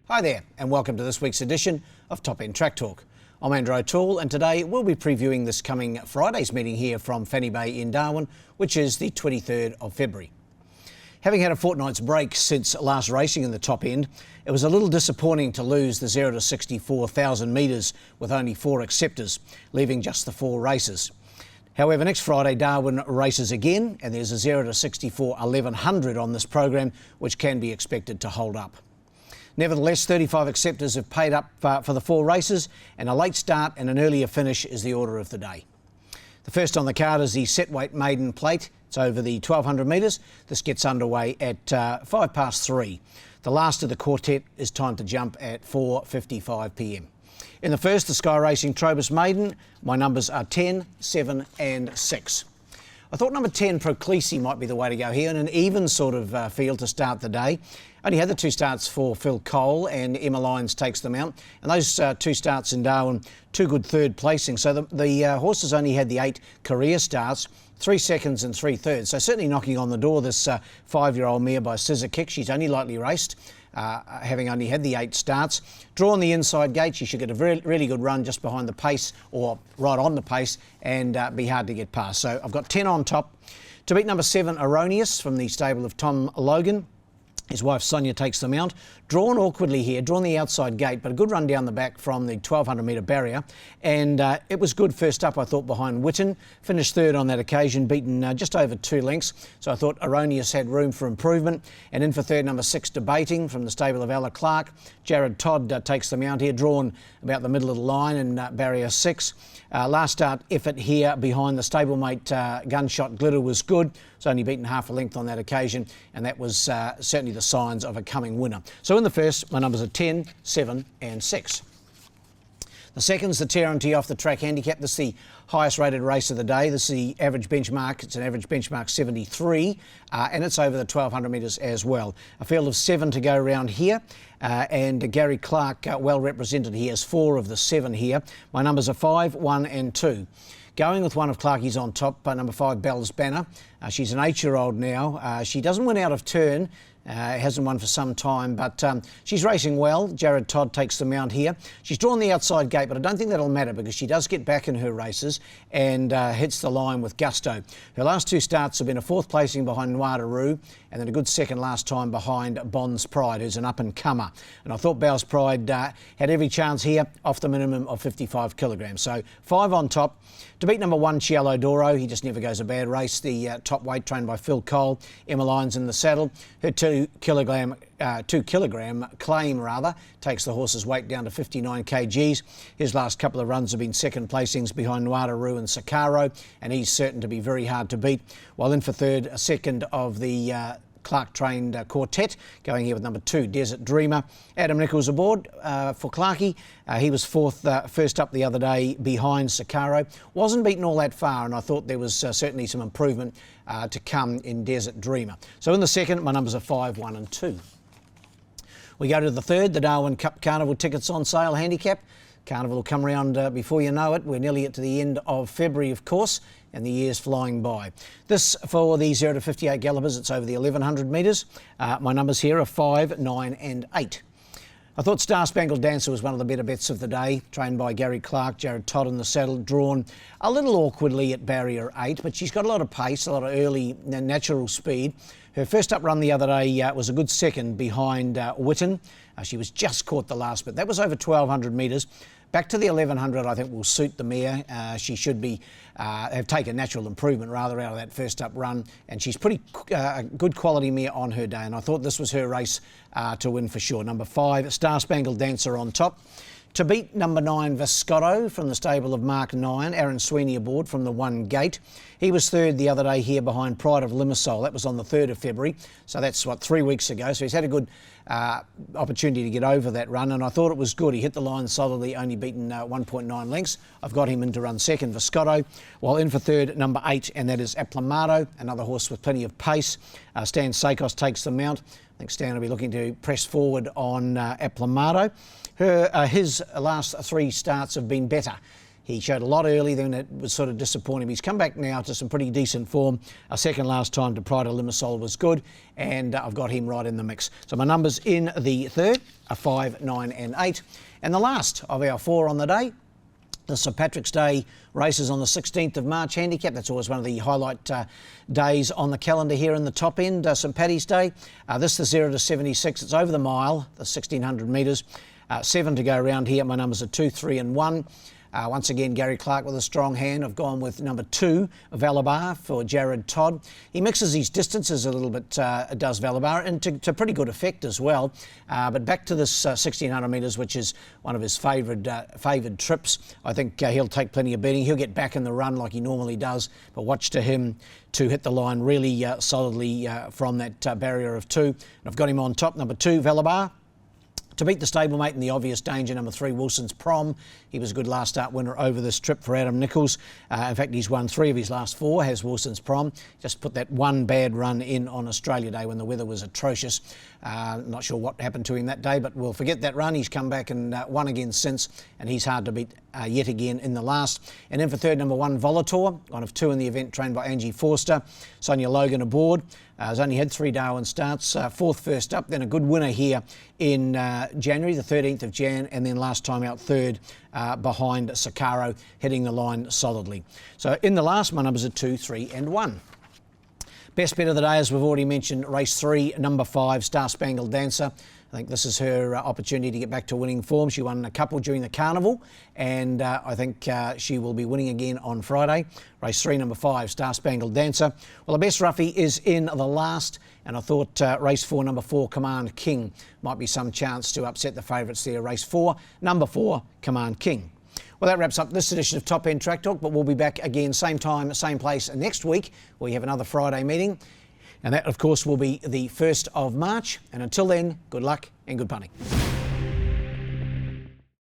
Hi there, and welcome to this week's edition of Top End Track Talk. I'm Andrew O'Toole, and today we'll be previewing this coming Friday's meeting here from Fanny Bay in Darwin, which is the 23rd of February. Having had a fortnight's break since last racing in the top end, it was a little disappointing to lose the 0 to 64,000 metres with only 4 acceptors, leaving just the 4 races. However, next Friday Darwin races again, and there's a 0 to 64 1100 on this program, which can be expected to hold up. Nevertheless, 35 acceptors have paid up for the 4 races, and a late start and an earlier finish is the order of the day. The first on the card is the set weight maiden plate. It's over the 1200 metres. This gets underway at 3:05. The last of the quartet is timed to jump at 4:55 p.m. In the first, the Sky Racing Trobus Maiden, my numbers are 10, 7 and 6. I thought number 10, Proclesi, might be the way to go here in an even sort of field to start the day. Only had the 2 starts for Phil Cole, and Emma Lyons takes them out. And those 2 starts in Darwin, 2 good third placings. So the horses only had the 8 career starts, 3 seconds and 3 thirds. So certainly knocking on the door, this 5-year-old mare by Scissor Kick. She's only lightly raced, having only had the 8 starts. Drawn the inside gate, she should get a really good run just behind the pace or right on the pace and be hard to get past. So I've got 10 on top. To beat number 7, Erroneous from the stable of Tom Logan. His wife Sonia takes them out. Drawn awkwardly here, drawn the outside gate, but a good run down the back from the 1200 metre barrier. And it was good first up, I thought, behind Witten. Finished third on that occasion, beaten just over 2 lengths. So I thought Erroneous had room for improvement. And in for third, number 6, Debating from the stable of Ella Clark. Jared Todd takes them out here, drawn about the middle of the line and barrier 6. Last start effort here behind the stablemate Gunshot Glitter was good. It's only beaten half a length on that occasion, and that was certainly the signs of a coming winner. So in the first, my numbers are 10, 7 and 6. The second's the Tarrantee Off the Track Handicap. This is the highest rated race of the day. This is the average benchmark. It's an average benchmark 73, and it's over the 1200 metres as well. A field of 7 to go around here, and Gary Clark well represented. He has 4 of the 7 here. My numbers are 5, 1 and 2. Going with one of Clarkie's on top, number 5, Bell's Banner. She's an 8-year-old now. She doesn't win out of turn. Hasn't won for some time, but she's racing well. Jared Todd takes them out here. She's drawn the outside gate, but I don't think that'll matter because she does get back in her races and hits the line with gusto. Her last 2 starts have been a 4th placing behind Noir de Rue and then a good second last time behind Bond's Pride, who's an up-and-comer. And I thought Bell's Pride had every chance here off the minimum of 55 kilograms. So 5 on top. To beat number 1, Cielo Doro, he just never goes a bad race. The top weight trained by Phil Cole. Emma Lyons in the saddle. Her 2 kilogram claim takes the horse's weight down to 59 kgs. His last couple of runs have been 2nd placings behind Noir de Rue and Sakaro, and he's certain to be very hard to beat. While in for third, a 2nd of the Clark-trained quartet, going here with number 2, Desert Dreamer. Adam Nichols aboard for Clarkie. He was 4th, first up the other day behind Sakaro. Wasn't beaten all that far, and I thought there was certainly some improvement to come in Desert Dreamer. So in the second, my numbers are 5, 1 and 2. We go to the third, the Darwin Cup Carnival tickets on sale handicap. Carnival will come around before you know it. We're nearly at the end of February, of course, and the year's flying by. This for the 0 to 58 gallopers, it's over the 1100 metres. My numbers here are 5, 9 and 8. I thought Star Spangled Dancer was one of the better bets of the day, trained by Gary Clark. Jared Todd in the saddle, drawn a little awkwardly at barrier 8, but she's got a lot of pace, a lot of early natural speed. Her first up run the other day was a good 2nd behind Witten. She was just caught the last bit. That was over 1200 metres. Back to the 1100, I think, will suit the mare. She should be have taken natural improvement rather out of that first up run, and she's pretty good quality mare on her day. And I thought this was her race to win for sure. Number 5, Star Spangled Dancer on top. To beat number 9, Viscotto from the stable of Mark 9, Aaron Sweeney aboard from the 1 gate. He was 3rd the other day here behind Pride of Limassol. That was on the 3rd of February, so that's, 3 weeks ago. So he's had a good opportunity to get over that run, and I thought it was good. He hit the line solidly, only beaten 1.9 lengths. I've got him in to run 2nd, Viscotto, while in for 3rd, number 8, and that is Aplamato, another horse with plenty of pace. Stan Sakos takes them out. I think Stan will be looking to press forward on Aplamato. His last 3 starts have been better. He showed a lot early, then it was sort of disappointing. He's come back now to some pretty decent form. A second last time to Pride of Limassol was good, and I've got him right in the mix. So my numbers in the third are 5, 9 and 8. And the last of our 4 on the day, the St Patrick's Day races on the 16th of March handicap. That's always one of the highlight days on the calendar here in the top end, St Paddy's Day. This is the 0 to 76. It's over the mile, the 1,600 metres. 7 to go around here. My numbers are 2, 3 and 1. Once again, Gary Clark with a strong hand. I've gone with number 2, Valabar, for Jared Todd. He mixes his distances a little bit, does Valabar, and to pretty good effect as well. But back to this 1,600 metres, which is one of his favoured trips. I think he'll take plenty of beating. He'll get back in the run like he normally does, but watch to him to hit the line really solidly from that barrier of 2. And I've got him on top, number 2, Valabar. To beat the stablemate in the obvious danger, number 3, Wilson's Prom. He was a good last start winner over this trip for Adam Nichols. In fact, he's won 3 of his last 4, has Wilson's Prom. Just put that one bad run in on Australia Day when the weather was atrocious. Not sure what happened to him that day, but we'll forget that run. He's come back and won again since, and he's hard to beat yet again in the last. And then for third, number 1, Volator, one of 2 in the event, trained by Angie Forster. Sonia Logan aboard. Has only had 3 Darwin starts, 4th first up, then a good winner here in January, the 13th of Jan, and then last time out 3rd behind Sakaro, hitting the line solidly. So in the last, my numbers are 2, 3 and 1. Best bet of the day, as we've already mentioned, race 3, number 5, Star Spangled Dancer. I think this is her opportunity to get back to winning form. She won a couple during the carnival, and I think she will be winning again on Friday. Race 3, number 5, Star Spangled Dancer. Well, the best roughie is in the last, and I thought race 4, number 4, Command King, might be some chance to upset the favourites there. Race 4, number 4, Command King. Well, that wraps up this edition of Top End Track Talk, but we'll be back again same time, same place next week. We have another Friday meeting. And that, of course, will be the 1st of March. And until then, good luck and good punting.